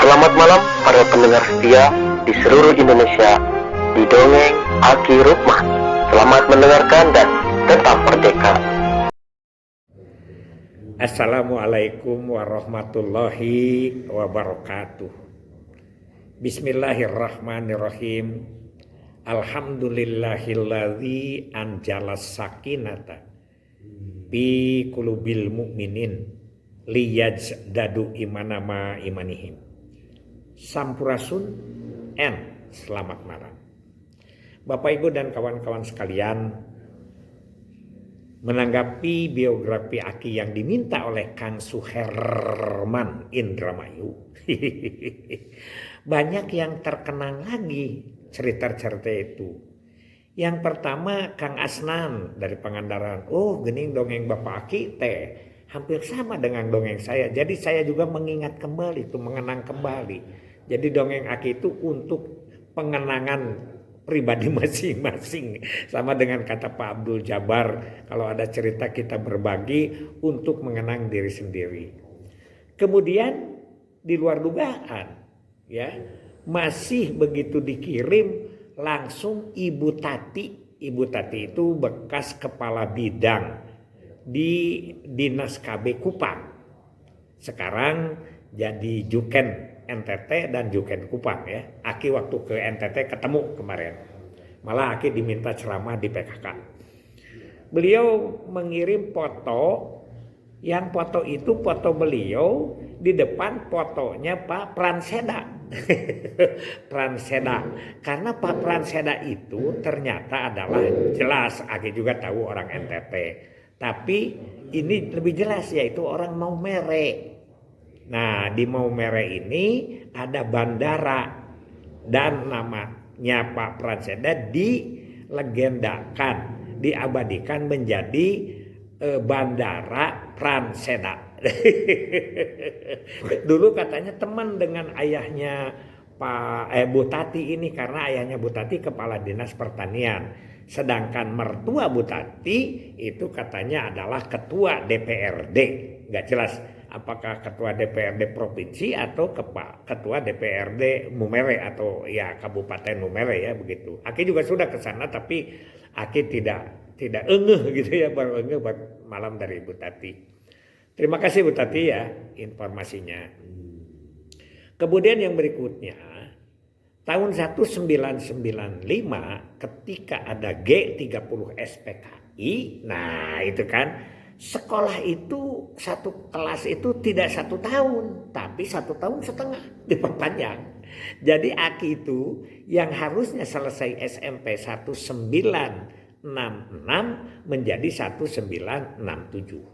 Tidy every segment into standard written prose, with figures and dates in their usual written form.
Selamat malam para pendengar setia di seluruh Indonesia di Dongeng Aki Rukman. Selamat mendengarkan dan tetap merdeka. Assalamualaikum warahmatullahi wabarakatuh. Bismillahirrahmanirrahim. Alhamdulillahilladzi anjalas sakinata fi qulubil mu'minin liyajdadu imanama imanihim. Sampurasun and selamat malam. Bapak Ibu dan kawan-kawan sekalian, menanggapi biografi Aki yang diminta oleh Kang Suherman Indramayu, banyak yang terkenang lagi cerita-cerita itu. Yang pertama Kang Asnan dari Pangandaran. Oh, gening dongeng Bapak Aki teh hampir sama dengan dongeng saya. Jadi saya juga mengingat kembali itu, mengenang kembali. Jadi dongeng Aki itu untuk pengenangan pribadi masing-masing. Sama dengan kata Pak Abdul Jabar, kalau ada cerita kita berbagi untuk mengenang diri sendiri. Kemudian di luar dugaan, ya, masih begitu dikirim langsung Ibu Tati. Ibu Tati itu bekas kepala bidang di Dinas KB Kupang. Sekarang jadi Juken NTT dan Juken Kupang, ya. Aki waktu ke NTT ketemu kemarin. Malah Aki diminta ceramah di PKK. Beliau mengirim foto, yang foto itu foto beliau, di depan fotonya Pak Pranseda. Pranseda. Karena Pak Pranseda itu ternyata adalah, jelas Aki juga tahu orang NTT. Tapi ini lebih jelas, yaitu orang Maumere. Nah, di Maumere ini ada bandara dan namanya Pak Pranseda dilegendakan, diabadikan menjadi Bandara Pranseda. Dulu katanya teman dengan ayahnya Bu Tati ini, karena ayahnya Bu Tati kepala dinas pertanian. Sedangkan mertua Bu Tati itu katanya adalah ketua DPRD. Nggak jelas apakah ketua DPRD provinsi atau ketua DPRD Mumere atau ya Kabupaten Mumere, ya begitu. Aki juga sudah ke sana, tapi Aki tidak engeh gitu ya, baru engeh buat malam dari Bu Tati. Terima kasih Bu Tati ya informasinya. Kemudian yang berikutnya, tahun 1995 ketika ada G30 SPKI, nah itu kan, sekolah itu satu kelas itu tidak 1 tahun, tapi 1,5 tahun diperpanjang. Jadi Aki itu yang harusnya selesai SMP 1966 menjadi 1967.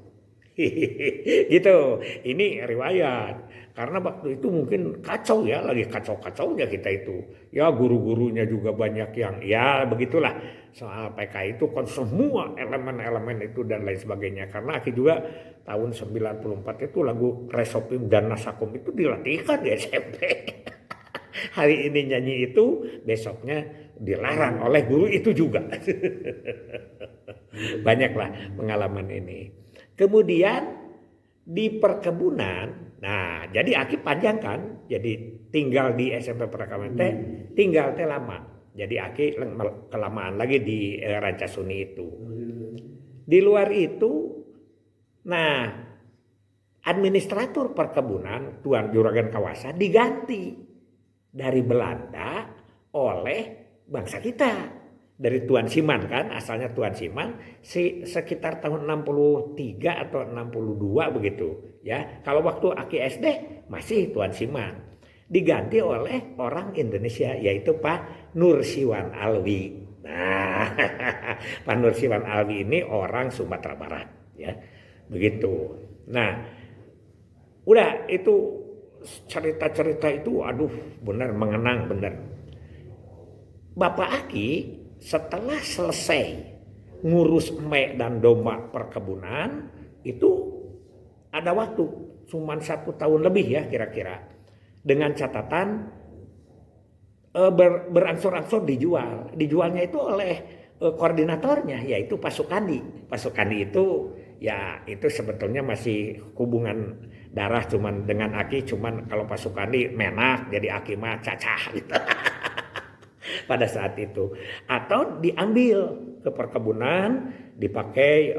Gitu. Ini riwayat. Karena waktu itu mungkin kacau ya, lagi kacau-kacaunya kita itu. Ya guru-gurunya juga banyak yang ya begitulah. Soal PK itu kan semua elemen-elemen itu dan lain sebagainya. Karena Aki juga tahun 94 itu lagu Resopim dan Nasakum itu dilatihkan di SMP. Hari ini nyanyi itu, besoknya dilarang oleh guru itu juga. Banyaklah pengalaman ini. Kemudian di perkebunan, nah jadi Aki panjang kan, jadi tinggal di SMP Perakaman teh, tinggal teh lama. Jadi Aki kelamaan lagi di Rancasuni itu. Di luar itu, nah administrator perkebunan Tuan Juragan Kawasa diganti dari Belanda oleh bangsa kita. Dari Tuan Siman kan, asalnya Tuan Siman, sekitar tahun 63 atau 62 begitu. Ya, kalau waktu Aki SD masih Tuan Siman. Diganti oleh orang Indonesia, yaitu Pak Nursiwan Alwi. Nah, Pak Nursiwan Alwi ini orang Sumatera Barat, ya, begitu. Nah, udah itu cerita-cerita itu, aduh, benar mengenang benar. Bapak Aki setelah selesai ngurus emek dan domba perkebunan itu ada waktu cuman 1 tahun lebih ya kira-kira, dengan catatan berangsur-angsur dijualnya itu oleh koordinatornya, yaitu Pak Sukandi. Pak Sukandi itu ya itu sebetulnya masih hubungan darah cuman dengan Aki cuman kalau Pak Sukandi menak jadi Aki mah cacah gitu. Pada saat itu atau diambil ke perkebunan dipakai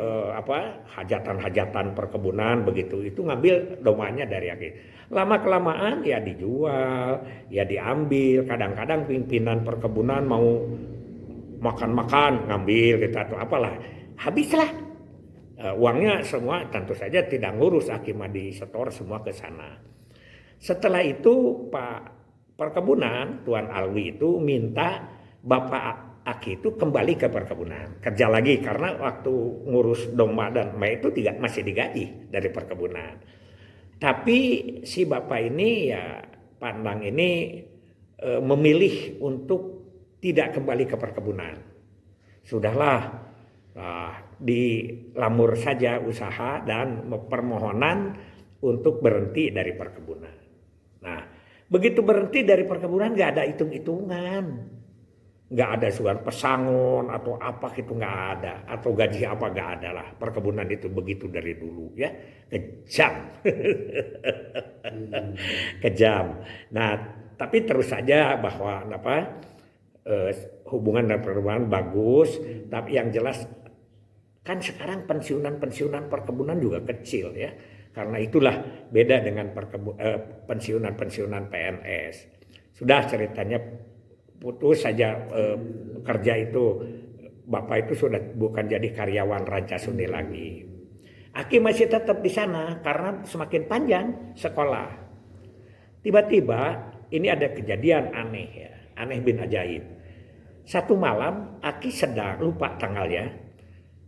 hajatan-hajatan perkebunan begitu itu ngambil domanya dari Aki. Lama kelamaan ya dijual ya diambil kadang-kadang pimpinan perkebunan mau makan-makan ngambil gitu atau apalah habislah uangnya semua tentu saja tidak ngurus Aki mah di setor semua ke sana. Setelah itu Pak perkebunan Tuan Alwi itu minta Bapak Aki itu kembali ke perkebunan kerja lagi karena waktu ngurus domba dan itu masih digaji dari perkebunan. Tapi si Bapak ini ya Pandang ini memilih untuk tidak kembali ke perkebunan. Sudahlah dilamur saja usaha dan permohonan untuk berhenti dari perkebunan. Nah begitu berhenti dari perkebunan nggak ada hitung-hitungan, nggak ada surat pesangon atau apa gitu nggak ada, atau gaji apa nggak ada lah. Perkebunan itu begitu dari dulu ya, kejam, kejam. Nah tapi terus saja bahwa hubungan dan perkebunan bagus, tapi yang jelas kan sekarang pensiunan perkebunan juga kecil ya. Karena itulah beda dengan pensiunan PNS. Sudah ceritanya putus saja kerja itu. Bapak itu sudah bukan jadi karyawan Rancasuni lagi. Aki masih tetap di sana karena semakin panjang sekolah. Tiba-tiba ini ada kejadian aneh ya. Aneh bin ajaib. Satu malam Aki sedang lupa tanggalnya.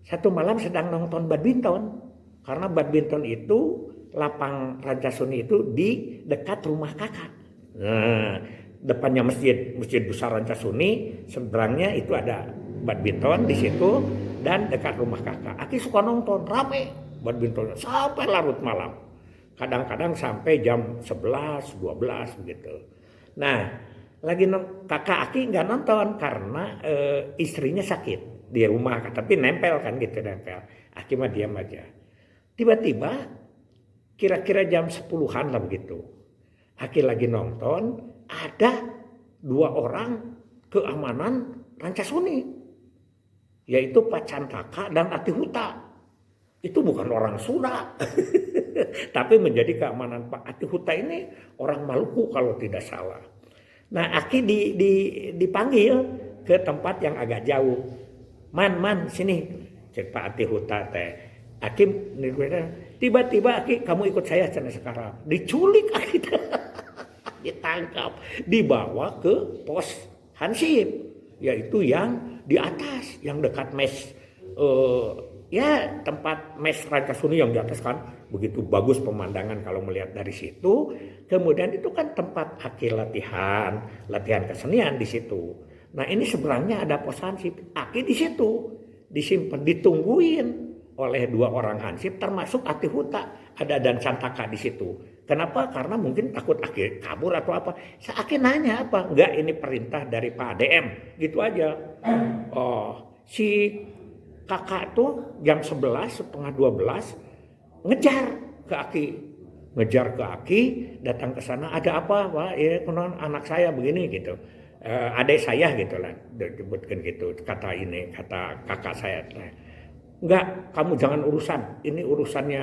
Satu malam sedang nonton badminton. Karena badminton itu lapang Rancasuni itu di dekat rumah kakak. Nah, depannya masjid besar Rancasuni, seberangnya itu ada badminton di situ dan dekat rumah kakak. Aki suka nonton rame badminton sampai larut malam. Kadang-kadang sampai jam 11, 12 begitu. Nah, lagi kakak Aki nggak nonton karena istrinya sakit di rumah, tapi nempel kan gitu nempel. Aki mah diam aja. Tiba-tiba kira-kira jam 10-an lah begitu. Aki lagi nonton, ada 2 orang keamanan Rancasuni. Yaitu Pak Cantaka dan Ati Huta. Itu bukan orang Sunda. Tapi menjadi keamanan Pak Ati Huta ini orang Maluku kalau tidak salah. Nah Aki dipanggil ke tempat yang agak jauh. Man sini. Cek Pak Ati Huta teh. Aki tiba-tiba Aki kamu ikut saya sekarang. Diculik Aki. Ditangkap. Dibawa ke pos Hansip. Yaitu yang di atas. Yang dekat mes. Tempat mes Rancasuni yang di atas kan. Begitu bagus pemandangan kalau melihat dari situ. Kemudian itu kan tempat Aki latihan kesenian di situ. Nah ini seberangnya ada pos Hansip. Aki di situ. Disimpan, ditungguin oleh 2 orang Hansip termasuk Ati Huta ada dan Cantaka di situ. Kenapa? Karena mungkin takut Aki kabur atau apa. Aki nanya apa? Enggak, ini perintah dari Pak ADM. Gitu aja. Si kakak tuh jam 11 setengah 12 ngejar ke Aki, datang ke sana. Ada apa? Pak, ya anak saya begini gitu. Adik saya gitu lah, disebutkan gitu. Kata kakak saya. Enggak, kamu jangan urusan. Ini urusannya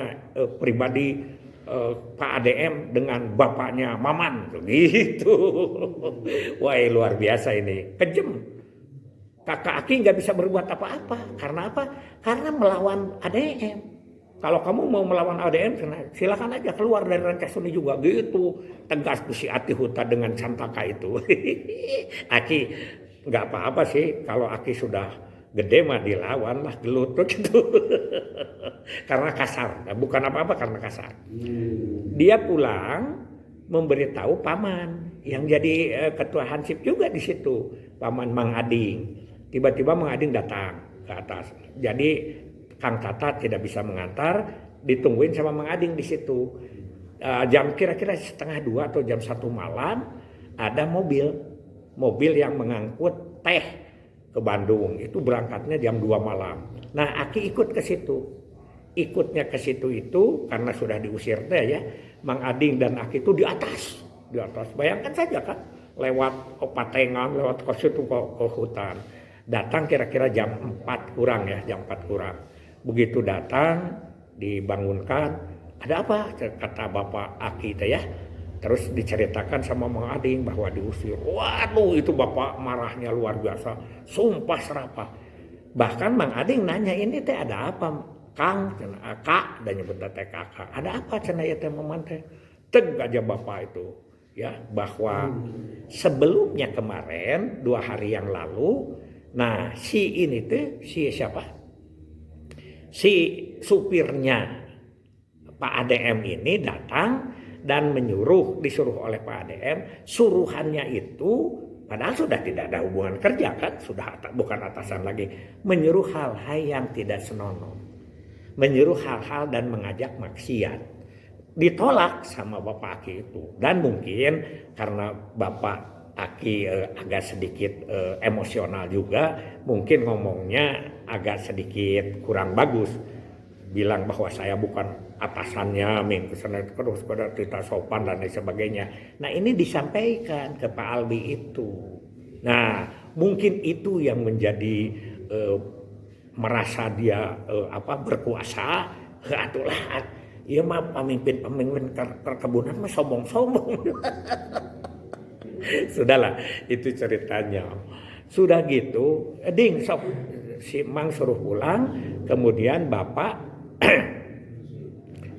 pribadi Pak ADM dengan bapaknya Maman. Gitu. Wah luar biasa ini. Kejam. Kakak Aki nggak bisa berbuat apa-apa. Karena apa? Karena melawan ADM. Kalau kamu mau melawan ADM, silakan aja keluar dari Rancasuni juga. Gitu. Tegas si Ati Huta dengan Cantaka itu. Aki nggak apa-apa sih. Kalau Aki sudah gede mah dilawan lah, gelut gitu. Karena kasar, bukan apa-apa karena kasar. Dia pulang memberitahu paman yang jadi ketua Hansip juga di situ, paman Mang Ading. Tiba-tiba Mang Ading datang ke atas. Jadi Kang Tata tidak bisa mengantar, ditungguin sama Mang Ading di situ. Jam kira-kira setengah 2 atau jam 1 malam ada mobil yang mengangkut teh ke Bandung. Itu berangkatnya jam 2 malam. Nah Aki ikut ke situ. ikutnya ke situ itu karena sudah diusir teh ya, Mang Ading dan Aki itu di atas. Bayangkan saja kan, lewat Patengan, lewat ke situ ke hutan. Datang kira-kira jam 4 kurang ya, jam 4 kurang. Begitu datang, dibangunkan, ada apa? Kata Bapak Aki itu ya. Terus diceritakan sama Mang Ading bahwa diusir. Waduh, itu Bapak marahnya luar biasa, sumpah serapah. Bahkan Mang Ading nanya, ini teh ada apa Kang? Kak, dan nyebut teh kakak. Ada apa cenah ieu teh memanteh? Teg aja Bapak itu ya, bahwa sebelumnya kemarin 2 hari yang lalu, nah si ini tuh si siapa? Si supirnya Pak ADM ini datang dan disuruh oleh Pak ADM, suruhannya itu padahal sudah tidak ada hubungan kerja kan, sudah bukan atasan lagi, menyuruh hal-hal yang tidak senonoh, menyuruh hal-hal dan mengajak maksiat. Ditolak sama Bapak Aki itu, dan mungkin karena Bapak Aki agak sedikit emosional juga, mungkin ngomongnya agak sedikit kurang bagus, bilang bahwa saya bukan atasannya, terus pada tidak sopan dan lain sebagainya. Nah ini disampaikan ke Pak Albi itu. Nah mungkin itu yang menjadi merasa dia berkuasa, atulah. Iya mah pemimpin perkebunan mah sombong-sombong. Sudahlah, itu ceritanya. Sudah gitu, Ding sok si Mang suruh pulang, kemudian Bapak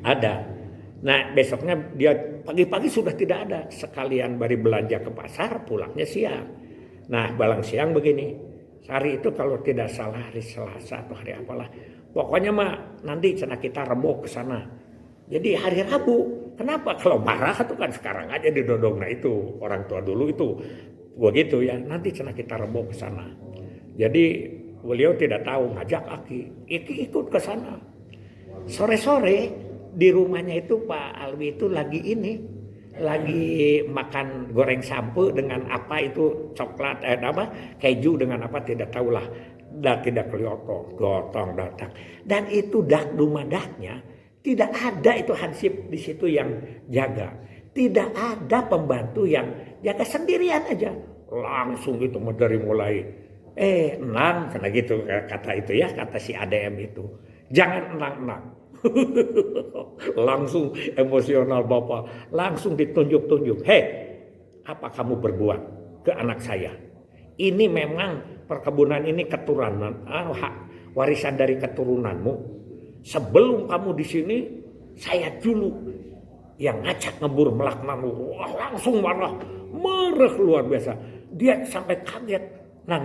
ada. Nah besoknya dia pagi-pagi sudah tidak ada, sekalian bari belanja ke pasar, pulangnya siang. Nah balang siang begini, hari itu kalau tidak salah hari Selasa atau hari apalah, pokoknya mah nanti cenah kita Rebo ke sana. Jadi hari Rabu, kenapa? Kalau marah itu kan sekarang aja didodong. Nah itu orang tua dulu itu begitu ya. Nanti cenah kita Rebo ke sana. Jadi beliau tidak tahu, ngajak Aki ikut ke sana. Sore-sore di rumahnya itu Pak Alwi itu lagi makan goreng sampo dengan apa itu coklat keju dengan apa tidak tahulah. Dan tidak kelihatan, gotong datang. Dan itu daknya tidak ada itu hansip di situ yang jaga. Tidak ada pembantu yang jaga, sendirian aja. Langsung gitu dari mulai enang karena gitu kata itu ya, kata si ADM itu. Jangan enang-enang. Langsung emosional Bapak, langsung ditunjuk-tunjuk. Hei, apa kamu berbuat ke anak saya? Ini memang perkebunan ini keturunan, warisan dari keturunanmu. Sebelum kamu di sini, saya dulu yang ngajak ngebur melaknamu. Wah, langsung marah luar biasa. Dia sampai kaget. Nang,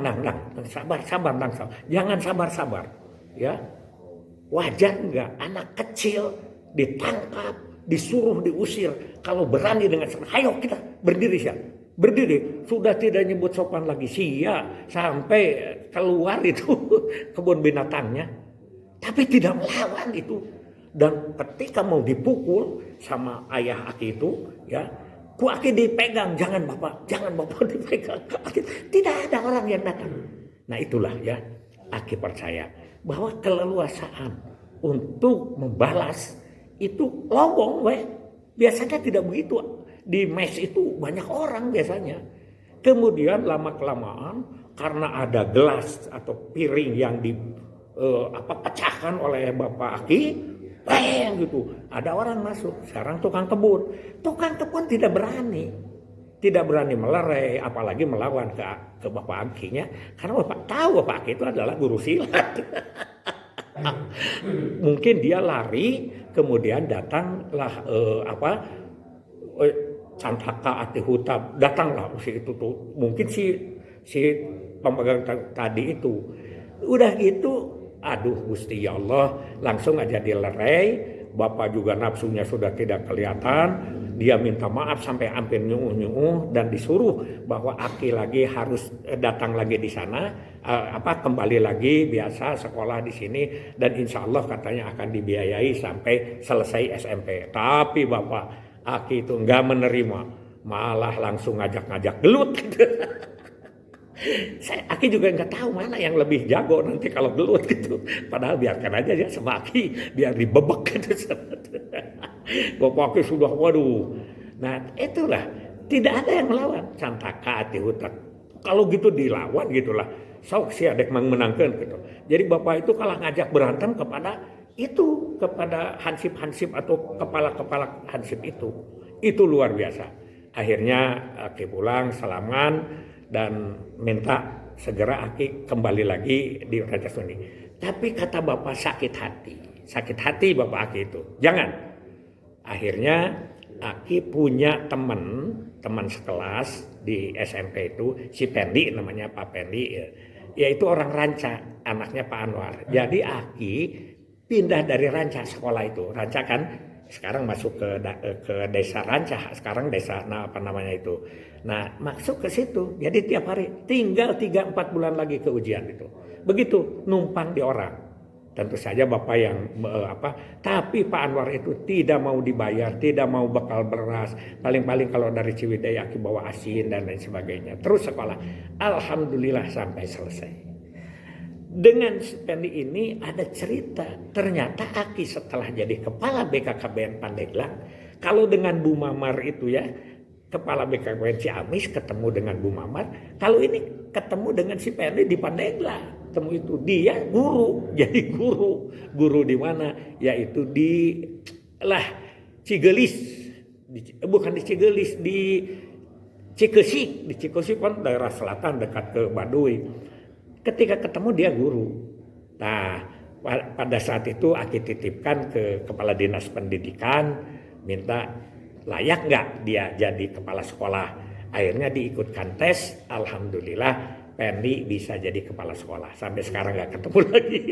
sabar, nang, jangan sabar, ya. Wajar enggak anak kecil ditangkap, disuruh diusir. Kalau berani dengan ayo kita berdiri sih. Berdiri, sudah tidak nyebut sopan lagi sampai keluar itu kebun binatangnya. Tapi tidak melawan itu. Dan ketika mau dipukul sama ayah Aki itu, ya, Aki dipegang, jangan bapak dipegang. Aki, tidak ada orang yang datang. Nah itulah ya, Aki percaya bahwa keleluasaan untuk membalas itu lowong, biasanya tidak begitu. Di mes itu banyak orang biasanya. Kemudian lama-kelamaan karena ada gelas atau piring yang pecahkan oleh Bapak Aki, gitu. Ada orang masuk, sekarang tukang kebun tidak berani melerai, apalagi melawan ke Bapak Akinya, karena Bapak tahu Bapak Aki itu adalah guru silat. Mungkin dia lari, kemudian datanglah Cantaka Atihuta, datanglah si itu tuh, mungkin si pemegang tadi itu, udah gitu. Aduh Gusti ya Allah, langsung aja dilerai. Bapak juga nafsunya sudah tidak kelihatan. Dia minta maaf sampai hampir nyuuh dan disuruh bahwa Aki lagi harus datang lagi di sana, kembali lagi biasa sekolah di sini, dan insya Allah katanya akan dibiayai sampai selesai SMP. Tapi Bapak Aki itu nggak menerima, malah langsung ngajak gelut. Aki juga nggak tahu mana yang lebih jago nanti kalau gelut gitu. Padahal biarkan aja ya sama Aki, biar dibebek gitu. Bapak Aki sudah waduh. Nah itulah, tidak ada yang melawan. Santaka ati hutak. Kalau gitu dilawan gitulah. Sok si adek menangkan gitu. Jadi bapak itu kalah ngajak berantem kepada hansip-hansip atau kepala-kepala hansip itu. Itu luar biasa. Akhirnya Aki pulang salaman dan minta segera Aki kembali lagi di Raja Suni. Tapi kata bapak sakit hati bapak Aki itu. Jangan. Akhirnya Aki punya teman sekelas di SMP itu, si Pendi namanya Pak Pendi, yaitu orang Ranca, anaknya Pak Anwar. Jadi Aki pindah dari Ranca sekolah itu. Ranca kan sekarang masuk ke desa Ranca, sekarang desa apa namanya itu. Nah, masuk ke situ. Jadi tiap hari tinggal 3-4 bulan lagi ke ujian itu. Begitu numpang di orang. Tentu saja Bapak yang tapi Pak Anwar itu tidak mau dibayar, tidak mau bekal beras. Paling-paling kalau dari Ciwidey Aki bawa asin dan lain sebagainya. Terus sekolah. Alhamdulillah sampai selesai. Dengan stipendi ini ada cerita. Ternyata Aki setelah jadi kepala BKKBN Pandeglang, kalau dengan Bu Mamar itu ya, kepala BKKBN Ciamis ketemu dengan Bu Mamar, kalau ini ketemu dengan si Pendi di Pandeglang. Temu itu dia guru, jadi guru di mana? Yaitu di Cigelis, bukan di Cigelis, di Cikesik kan daerah selatan dekat ke Baduy. Ketika ketemu dia guru. Nah, pada saat itu Aki titipkan ke kepala dinas pendidikan, minta layak nggak dia jadi kepala sekolah. Akhirnya diikutkan tes, alhamdulillah Pendi bisa jadi kepala sekolah. Sampai sekarang nggak ketemu lagi.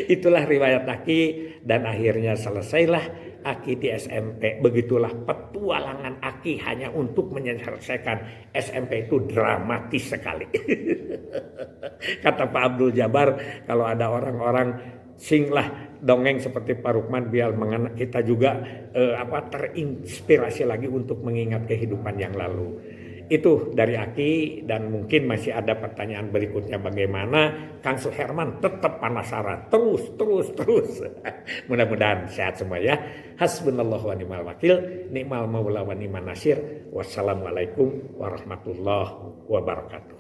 Itulah riwayat Aki dan akhirnya selesailah Aki di SMP. Begitulah petualangan Aki hanya untuk menyelesaikan SMP itu dramatis sekali. Kata Pak Abdul Jabar, kalau ada orang-orang singlah dongeng seperti Pak Rukman biar kita juga terinspirasi lagi untuk mengingat kehidupan yang lalu. Itu dari Aki dan mungkin masih ada pertanyaan berikutnya bagaimana. Kang Suherman tetap penasaran terus. Mudah-mudahan sehat semua ya. Hasbunallahu wa ni'mal wakil, ni'mal maula wa ni'man nasir. Wassalamualaikum warahmatullahi wabarakatuh.